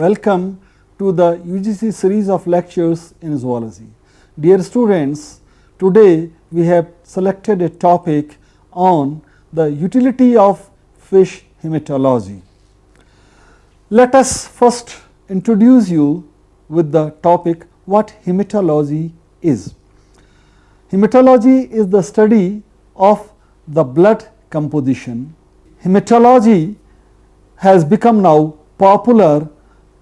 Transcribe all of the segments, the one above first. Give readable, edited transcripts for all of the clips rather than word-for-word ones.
Welcome to the UGC series of lectures in zoology. Dear students, today we have selected a topic on the utility of fish hematology. Let us first introduce you with the topic what hematology is. Hematology is the study of the blood composition. Hematology has become now popular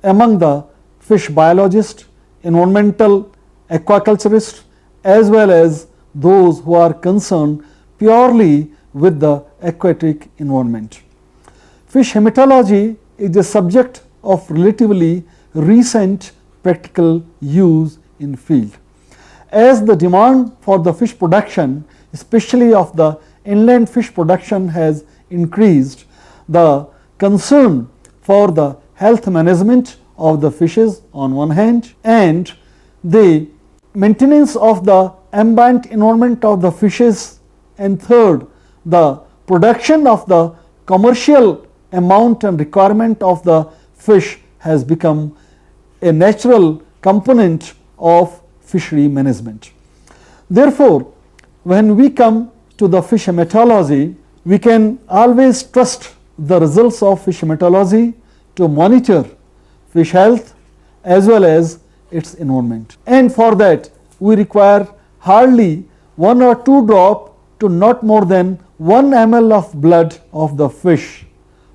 among the fish biologists, environmental aquaculturists, as well as those who are concerned purely with the aquatic environment. Fish hematology is a subject of relatively recent practical use in field. As the demand for the fish production, especially of the inland fish production, has increased, the concern for the health management of the fishes on one hand and the maintenance of the ambient environment of the fishes, and third, the production of the commercial amount and requirement of the fish has become a natural component of fishery management. Therefore, when we come to the fish hematology, we can always trust the results of fish hematology to monitor fish health as well as its environment. And for that, we require hardly 1 or 2 drop to not more than 1 ml of blood of the fish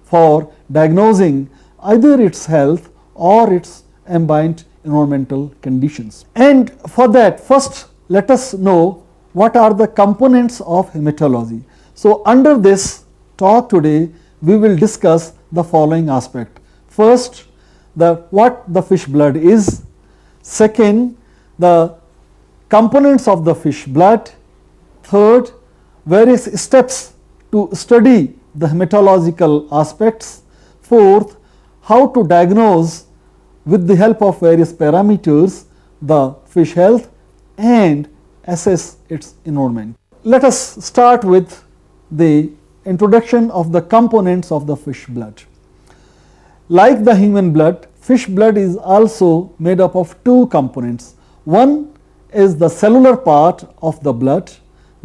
for diagnosing either its health or its ambient environmental conditions. And for that, first let us know what are the components of hematology. So under this talk today, we will discuss the following aspect. First, what the fish blood is. Second, the components of the fish blood. Third, various steps to study the hematological aspects. Fourth, how to diagnose with the help of various parameters the fish health and assess its environment. Let us start with the introduction of the components of the fish blood. Like the human blood, fish blood is also made up of 2 components. One is the cellular part of the blood.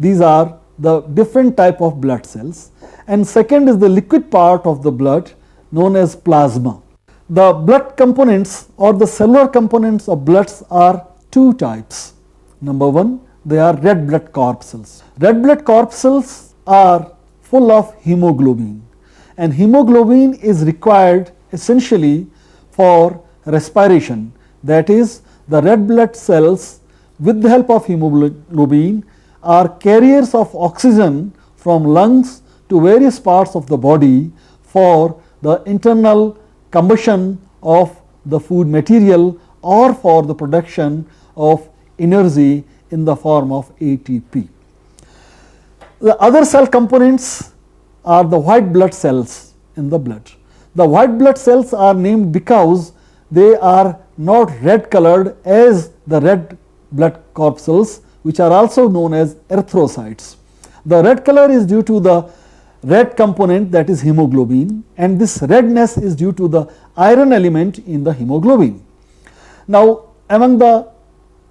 These are the different type of blood cells. And second is the liquid part of the blood known as plasma. The blood components or the cellular components of bloods are 2 types. Number 1, they are red blood corpuscles. Red blood corpuscles are full of hemoglobin, and hemoglobin is required essentially for respiration. That is, the red blood cells with the help of hemoglobin are carriers of oxygen from lungs to various parts of the body for the internal combustion of the food material or for the production of energy in the form of ATP. The other cell components are the white blood cells in the blood. The white blood cells are named because they are not red colored as the red blood corpuscles, which are also known as erythrocytes. The red color is due to the red component, that is hemoglobin, and this redness is due to the iron element in the hemoglobin. Now, among the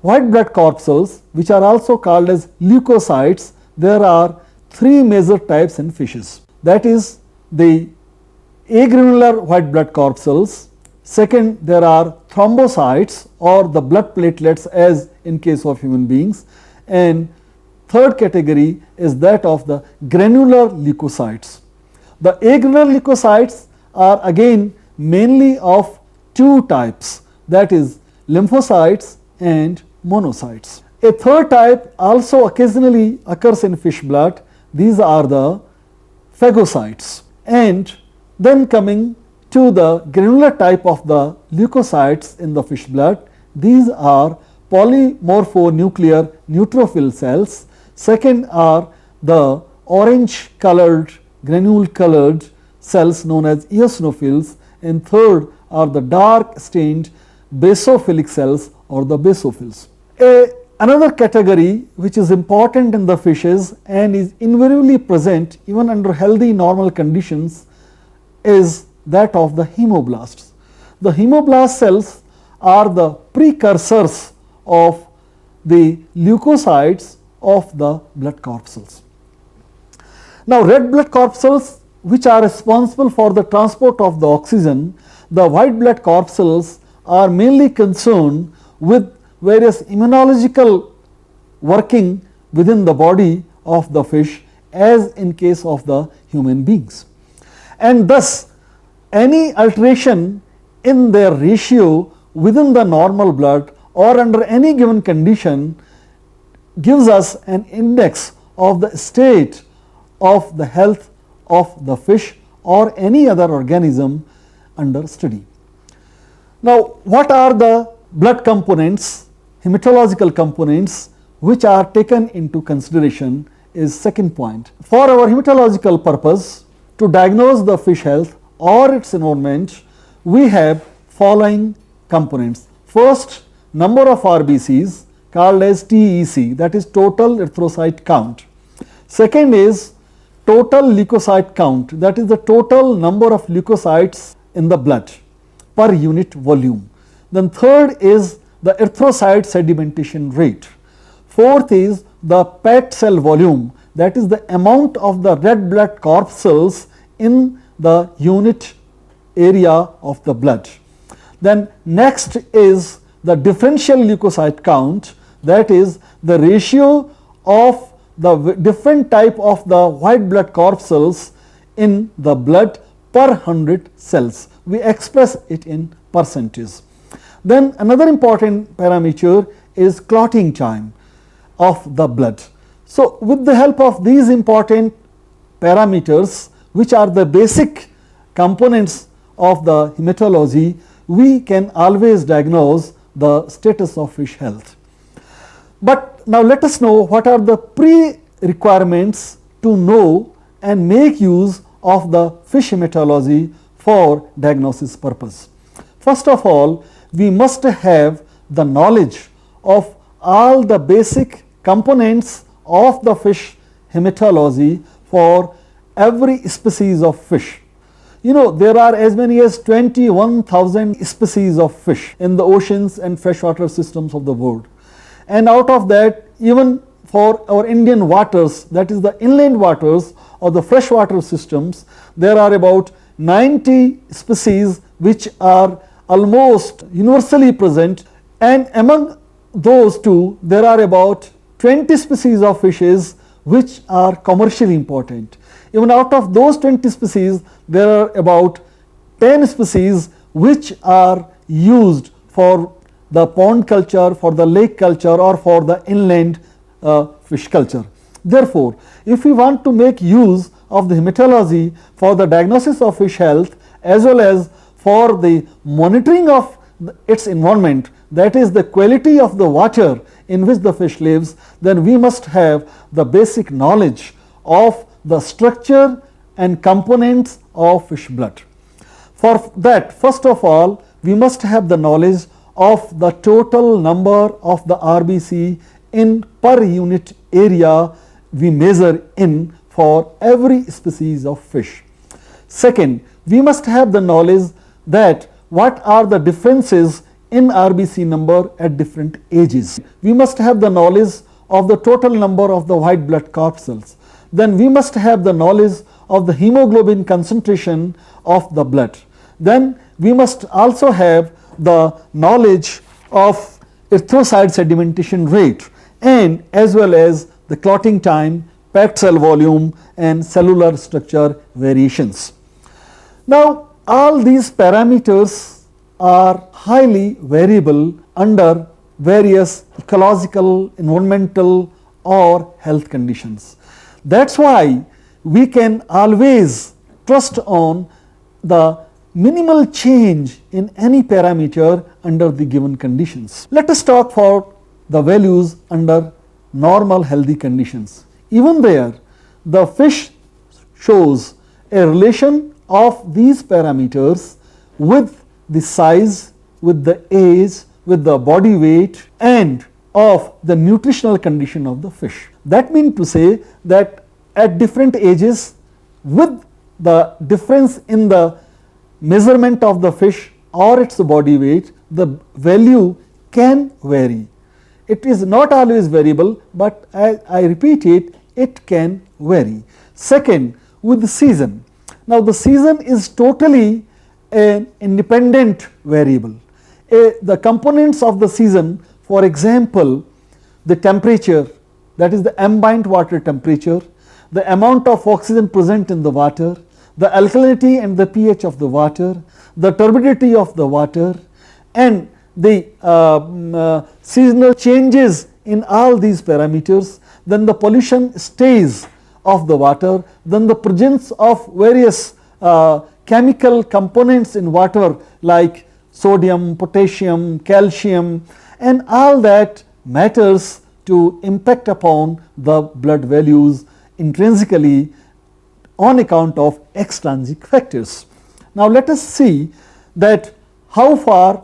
white blood corpuscles, which are also called as leukocytes, there are 3 major types in fishes. That is the agranular white blood corpuscles. Second, there are thrombocytes or the blood platelets as in case of human beings. And third category is that of the granular leukocytes. The agranular leukocytes are again mainly of 2 types, that is lymphocytes and monocytes. A third type also occasionally occurs in fish blood. These are the phagocytes. And then coming to the granular type of the leukocytes in the fish blood, these are polymorphonuclear neutrophil cells. Second are the orange colored, granule colored cells known as eosinophils, and third are the dark stained basophilic cells or the basophils. Another category which is important in the fishes and is invariably present even under healthy normal conditions is that of the hemoblasts. the hemoblast cells are the precursors of the leukocytes of the blood corpuscles. Now, red blood corpuscles, which are responsible for the transport of the oxygen, the white blood corpuscles are mainly concerned with various immunological working within the body of the fish, as in case of the human beings. And thus, any alteration in their ratio within the normal blood or under any given condition gives us an index of the state of the health of the fish or any other organism under study. Now, what are the blood components, hematological components, which are taken into consideration is second point. For our hematological purpose, to diagnose the fish health or its environment, we have following components. First, number of RBCs called as TEC, that is total erythrocyte count. Second is total leukocyte count, that is the total number of leukocytes in the blood per unit volume. Then third is the erythrocyte sedimentation rate. Fourth is the PET cell volume, that is the amount of the red blood corpuscles in the unit area of the blood. Then next is the differential leukocyte count, that is the ratio of the different type of the white blood corpuscles in the blood per 100 cells. We express it in percentage. Then another important parameter is clotting time of the blood. So, with the help of these important parameters, which are the basic components of the hematology, we can always diagnose the status of fish health. But now let us know what are the pre-requirements to know and make use of the fish hematology for diagnosis purpose. First of all, we must have the knowledge of all the basic components of the fish hematology for every species of fish. You know, there are as many as 21,000 species of fish in the oceans and freshwater systems of the world. And out of that, even for our Indian waters, that is the inland waters or the freshwater systems, there are about 90 species which are almost universally present, and among those two there are about 20 species of fishes which are commercially important. Even out of those 20 species, there are about 10 species which are used for the pond culture, for the lake culture, or for the inland fish culture. Therefore, if we want to make use of the hematology for the diagnosis of fish health as well as for the monitoring of its environment, that is the quality of the water in which the fish lives, then we must have the basic knowledge of the structure and components of fish blood. For that, first of all, we must have the knowledge of the total number of the RBC in per unit area we measure in for every species of fish. Second, we must have the knowledge that what are the differences in RBC number at different ages. We must have the knowledge of the total number of the white blood corpuscles. Then we must have the knowledge of the hemoglobin concentration of the blood. Then we must also have the knowledge of erythrocyte sedimentation rate, and as well as the clotting time, PET cell volume, and cellular structure variations. Now, all these parameters are highly variable under various ecological, environmental, or health conditions. That's why we can always trust on the minimal change in any parameter under the given conditions. Let us talk for the values under normal healthy conditions. Even there, the fish shows a relation of these parameters with the size, with the age, with the body weight, and of the nutritional condition of the fish. That means to say that at different ages, with the difference in the measurement of the fish or its body weight, the value can vary. It is not always variable, but I repeat it, it can vary. Second, with the season. Now, the season is totally an independent variable. The components of the season, for example, the temperature, that is the ambient water temperature, the amount of oxygen present in the water, the alkalinity and the pH of the water, the turbidity of the water, and the seasonal changes in all these parameters, then the pollution stays of the water, then the presence of various chemical components in water like sodium, potassium, calcium, and all that matters to impact upon the blood values intrinsically on account of extrinsic factors. Now, let us see that how far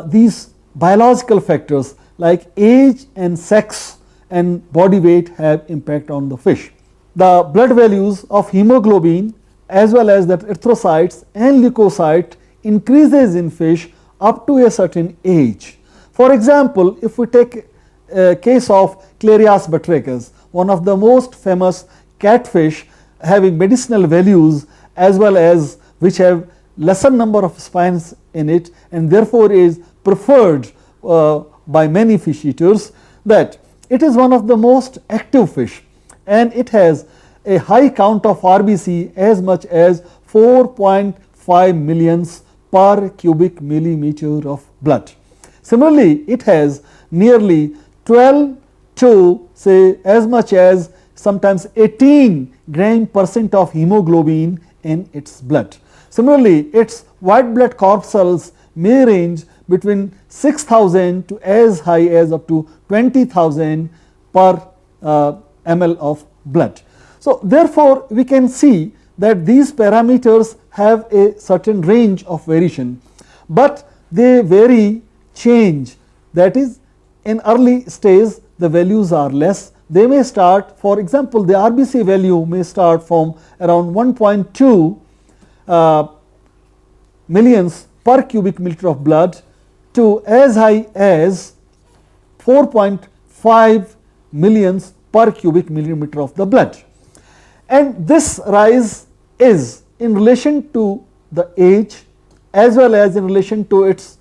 these biological factors like age and sex and body weight have impact on the fish. The blood values of hemoglobin as well as that erythrocytes and leukocyte increases in fish up to a certain age. For example, if we take a case of Clarias batrachus, one of the most famous catfish having medicinal values as well as which have lesser number of spines in it and therefore is preferred by many fish eaters, that it is one of the most active fish and it has a high count of RBC as much as 4.5 millions per cubic millimeter of blood. Similarly, it has nearly 12 to say as much as sometimes 18 gram percent of hemoglobin in its blood. Similarly, its white blood corpuscles may range between 6,000 to as high as up to 20,000 per ml of blood. So, therefore, we can see that these parameters have a certain range of variation, but they vary, change, that is in early stage the values are less. They may start, for example, the RBC value may start from around 1.2 millions per cubic meter of blood to as high as 4.5 millions per cubic millimeter of the blood. And this rise is in relation to the age as well as in relation to its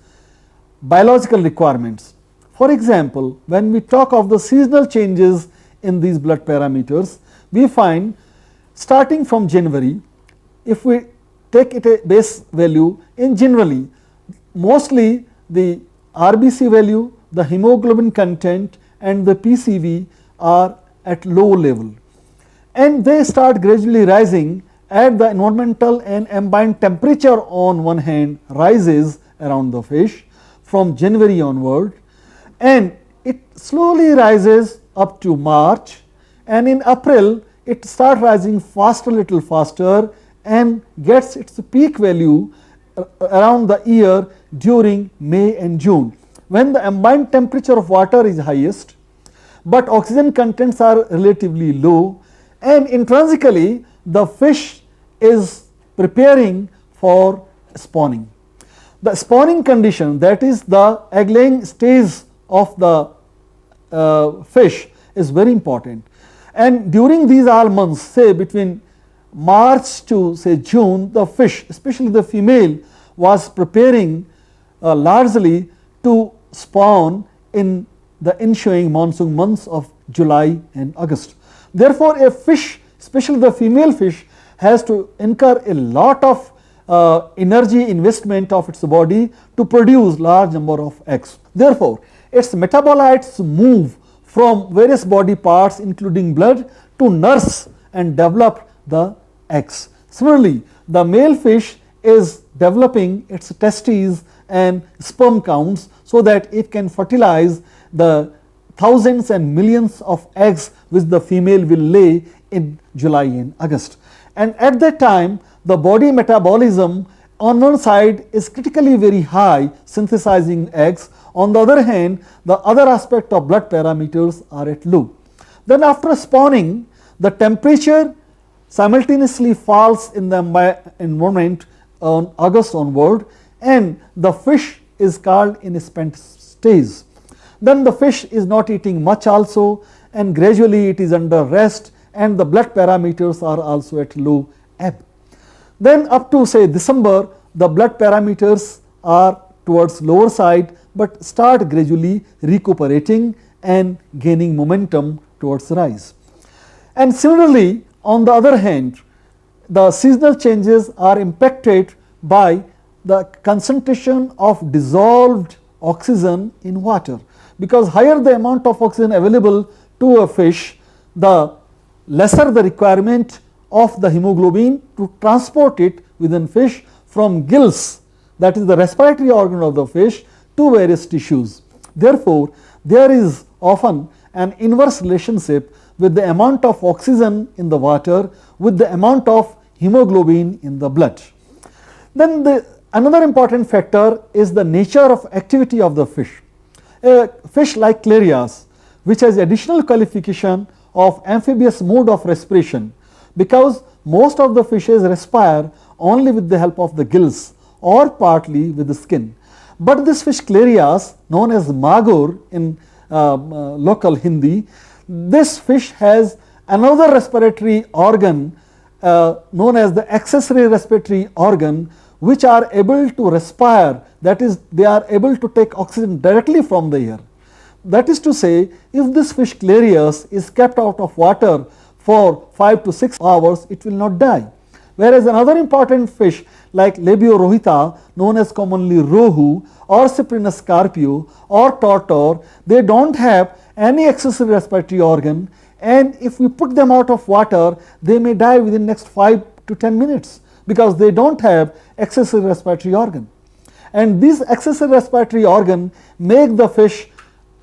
biological requirements. For example, when we talk of the seasonal changes in these blood parameters, we find starting from January, if we take it a base value, in generally mostly the RBC value, the hemoglobin content and the PCV are at low level, and they start gradually rising at the environmental and ambient temperature on one hand rises around the fish from January onward, and it slowly rises up to March, and in April it starts rising faster, little faster, and gets its peak value around the year during May and June, when the ambient temperature of water is highest, but oxygen contents are relatively low, and intrinsically the fish is preparing for spawning. The spawning condition, that is the egg laying stage of the fish, is very important, and during these all months, say between March to say June, the fish, especially the female, was preparing largely to spawn in the ensuing monsoon months of July and August. Therefore, a fish, especially the female fish, has to incur a lot of energy investment of its body to produce large number of eggs. Therefore, its metabolites move from various body parts including blood to nurse and develop the eggs. Similarly, the male fish is developing its testes and sperm counts so that it can fertilize the thousands and millions of eggs which the female will lay in July and August. And at that time, the body metabolism on one side is critically very high, synthesizing eggs. On the other hand, the other aspect of blood parameters are at low. Then after spawning, the temperature simultaneously falls in the environment on August onward, and the fish is called in a spent stage. Then the fish is not eating much also, and gradually it is under rest, and the blood parameters are also at low ebb. Then up to say December, the blood parameters are towards lower side, but start gradually recuperating and gaining momentum towards rise. And similarly, on the other hand, the seasonal changes are impacted by the concentration of dissolved oxygen in water, because higher the amount of oxygen available to a fish, the lesser the requirement of the hemoglobin to transport it within fish from gills, that is the respiratory organ of the fish, to various tissues. Therefore, there is often an inverse relationship with the amount of oxygen in the water with the amount of hemoglobin in the blood. Then another important factor is the nature of activity of the fish. A fish like Clarias, which has additional qualification of amphibious mode of respiration, because most of the fishes respire only with the help of the gills or partly with the skin. But this fish Clarias, known as magur in local Hindi, this fish has another respiratory organ known as the accessory respiratory organ, which are able to respire, that is, they are able to take oxygen directly from the air. That is to say, if this fish Clarias is kept out of water for 5 to 6 hours, it will not die. Whereas another important fish like Labio rohita, known as commonly rohu, or Cyprinus carpio, or tortor, they don't have any accessory respiratory organ, and if we put them out of water, they may die within next 5 to 10 minutes, because they don't have accessory respiratory organ. And these accessory respiratory organ make the fish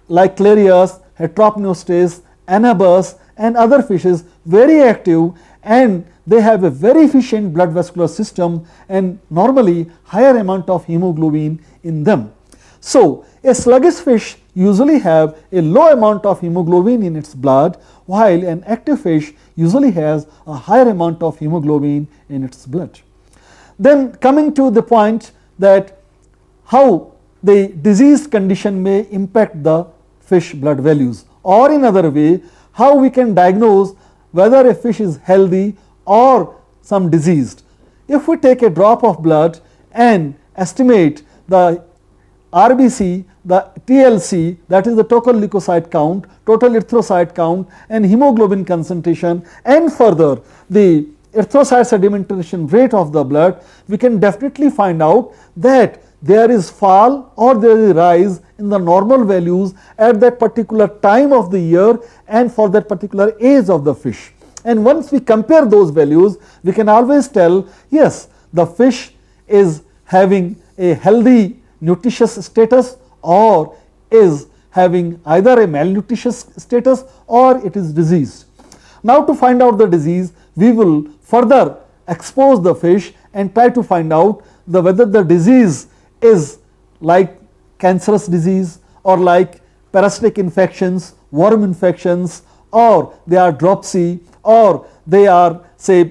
like Clarias, Heteropneustes, Anabas, and other fishes very active, and they have a very efficient blood vascular system and normally higher amount of hemoglobin in them. So, a sluggish fish usually have a low amount of hemoglobin in its blood, while an active fish usually has a higher amount of hemoglobin in its blood. Then coming to the point that how the disease condition may impact the fish blood values, or in other way, how we can diagnose whether a fish is healthy or some diseased. If we take a drop of blood and estimate the RBC, the TLC, that is the total leukocyte count, total erythrocyte count, and hemoglobin concentration, and further the erythrocyte sedimentation rate of the blood, we can definitely find out that there is fall or there is rise in the normal values at that particular time of the year and for that particular age of the fish. And once we compare those values, we can always tell, yes, the fish is having a healthy nutritious status or is having either a malnutritious status or it is diseased. Now, to find out the disease, we will further expose the fish and try to find out whether the disease is like cancerous disease or like parasitic infections, worm infections, or they are dropsy, or they are say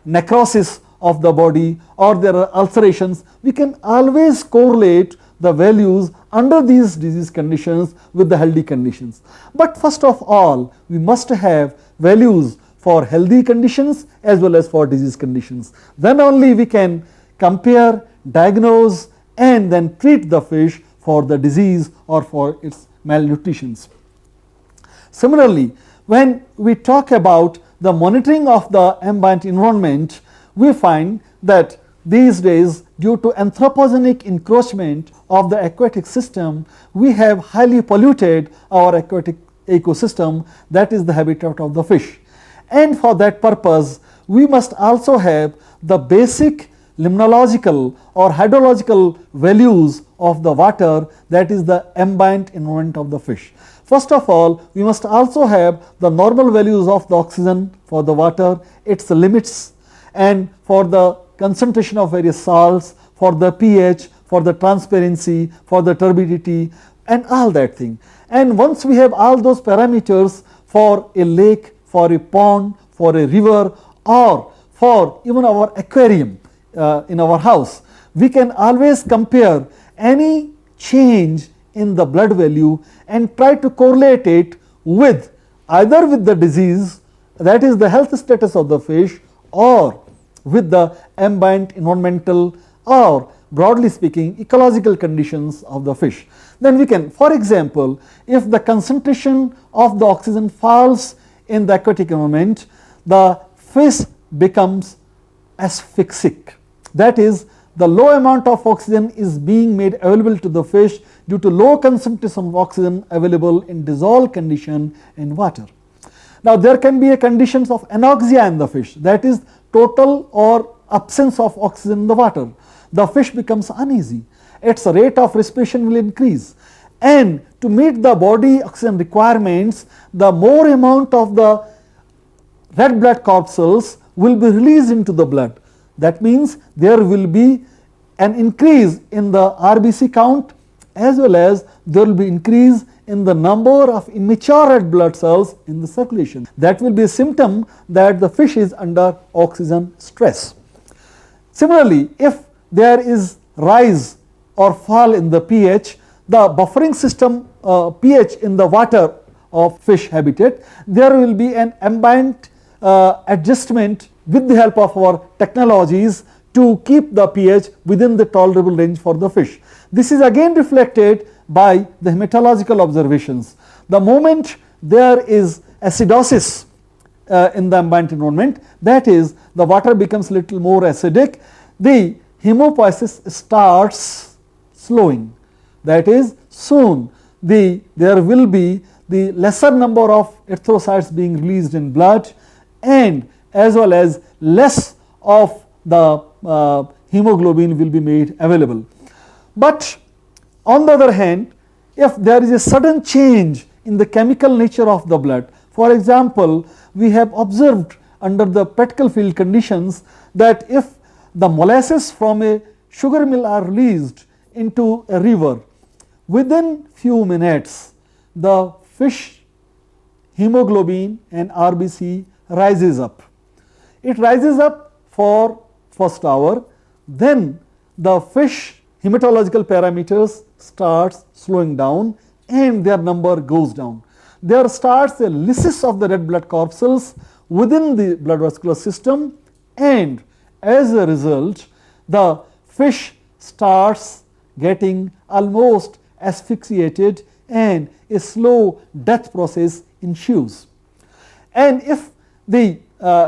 necrosis of the body, or there are ulcerations. We can always correlate the values under these disease conditions with the healthy conditions. But first of all, we must have values for healthy conditions as well as for disease conditions. Then only we can compare, diagnose, and then treat the fish for the disease or for its malnutrition. Similarly, when we talk about the monitoring of the ambient environment, we find that these days, due to anthropogenic encroachment of the aquatic system, we have highly polluted our aquatic ecosystem, that is the habitat of the fish. And for that purpose, we must also have the basic limnological or hydrological values of the water, that is the ambient environment of the fish. First of all, we must also have the normal values of the oxygen for the water, its limits, and for the concentration of various salts, for the pH, for the transparency, for the turbidity, and all that thing. And once we have all those parameters for a lake, for a pond, for a river, or for even our aquarium in our house, we can always compare any change in the blood value and try to correlate it with either with the disease, that is the health status of the fish, or with the ambient environmental or broadly speaking ecological conditions of the fish. Then we can, for example, if the concentration of the oxygen falls in the aquatic environment, the fish becomes asphyxic. That is, the low amount of oxygen is being made available to the fish due to low concentration of oxygen available in dissolved condition in water. Now there can be a conditions of anoxia in the fish, that is total or absence of oxygen in the water. The fish becomes uneasy, its rate of respiration will increase, and to meet the body oxygen requirements, the more amount of the red blood corpuscles will be released into the blood. That means there will be an increase in the RBC count, as well as there will be increase in the number of immature red blood cells in the circulation. That will be a symptom that the fish is under oxygen stress. Similarly, if there is rise or fall in the pH, the buffering system pH in the water of fish habitat, there will be an ambient adjustment with the help of our technologies to keep the pH within the tolerable range for the fish. This is again reflected by the hematological observations. The moment there is acidosis in the ambient environment, that is the water becomes little more acidic, the hemopoiesis starts slowing. That is, soon there will be the lesser number of erythrocytes being released in blood, and as well as less of the hemoglobin will be made available. But on the other hand, if there is a sudden change in the chemical nature of the blood, for example, we have observed under the practical field conditions that if the molasses from a sugar mill are released into a river, within few minutes the fish hemoglobin and RBC rises up. It rises up for first hour, then the fish hematological parameters starts slowing down and their number goes down. There starts a lysis of the red blood corpuscles within the blood vascular system, and as a result the fish starts getting almost asphyxiated and a slow death process ensues. And if the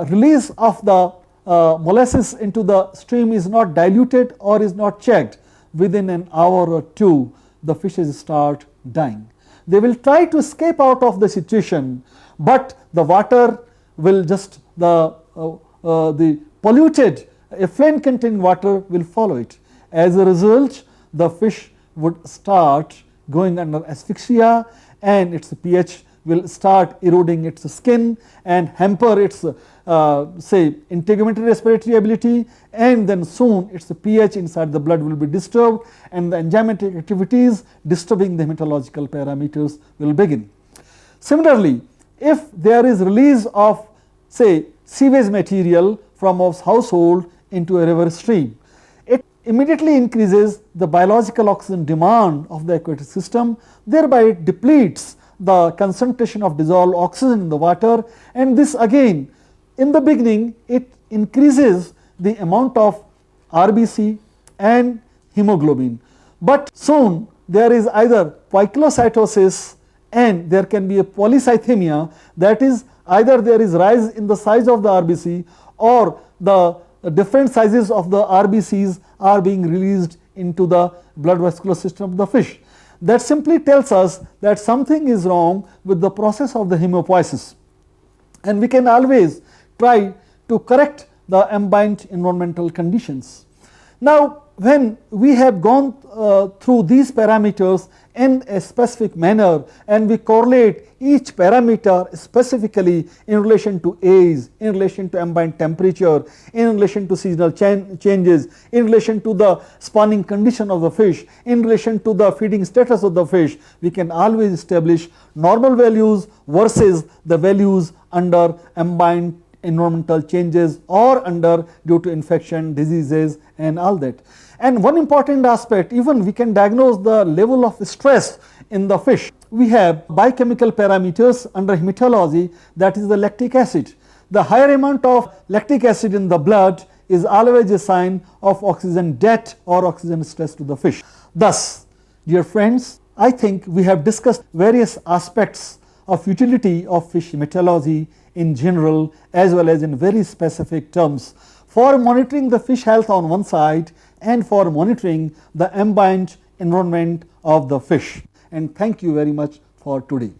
release of the molasses into the stream is not diluted or is not checked, within an hour or two the fishes start dying. They will try to escape out of the situation, but the water will just the polluted effluent containing water will follow it. As a result, the fish would start going under asphyxia and its pH will start eroding its skin and hamper its say integumentary respiratory ability, and then soon its pH inside the blood will be disturbed and the enzymatic activities disturbing the hematological parameters will begin. Similarly, if there is release of say sewage material from a household into a river stream, it immediately increases the biological oxygen demand of the aquatic system, thereby it depletes the concentration of dissolved oxygen in the water, and this again in the beginning it increases the amount of RBC and hemoglobin, but soon there is either poikilocytosis and there can be a polycythemia, that is either there is rise in the size of the RBC or the different sizes of the RBCs are being released into the blood vascular system of the fish. That simply tells us that something is wrong with the process of the hemopoiesis, and we can always try to correct the ambient environmental conditions. Now, when we have gone through these parameters in a specific manner and we correlate each parameter specifically in relation to age, in relation to ambient temperature, in relation to seasonal changes, in relation to the spawning condition of the fish, in relation to the feeding status of the fish, we can always establish normal values versus the values under ambient environmental changes or under due to infection, diseases and all that. And one important aspect, even we can diagnose the level of stress in the fish. We have biochemical parameters under hematology, that is the lactic acid. The higher amount of lactic acid in the blood is always a sign of oxygen debt or oxygen stress to the fish. Thus, dear friends, I think we have discussed various aspects of utility of fish hematology in general as well as in very specific terms for monitoring the fish health on one side and for monitoring the ambient environment of the fish. And thank you very much for today.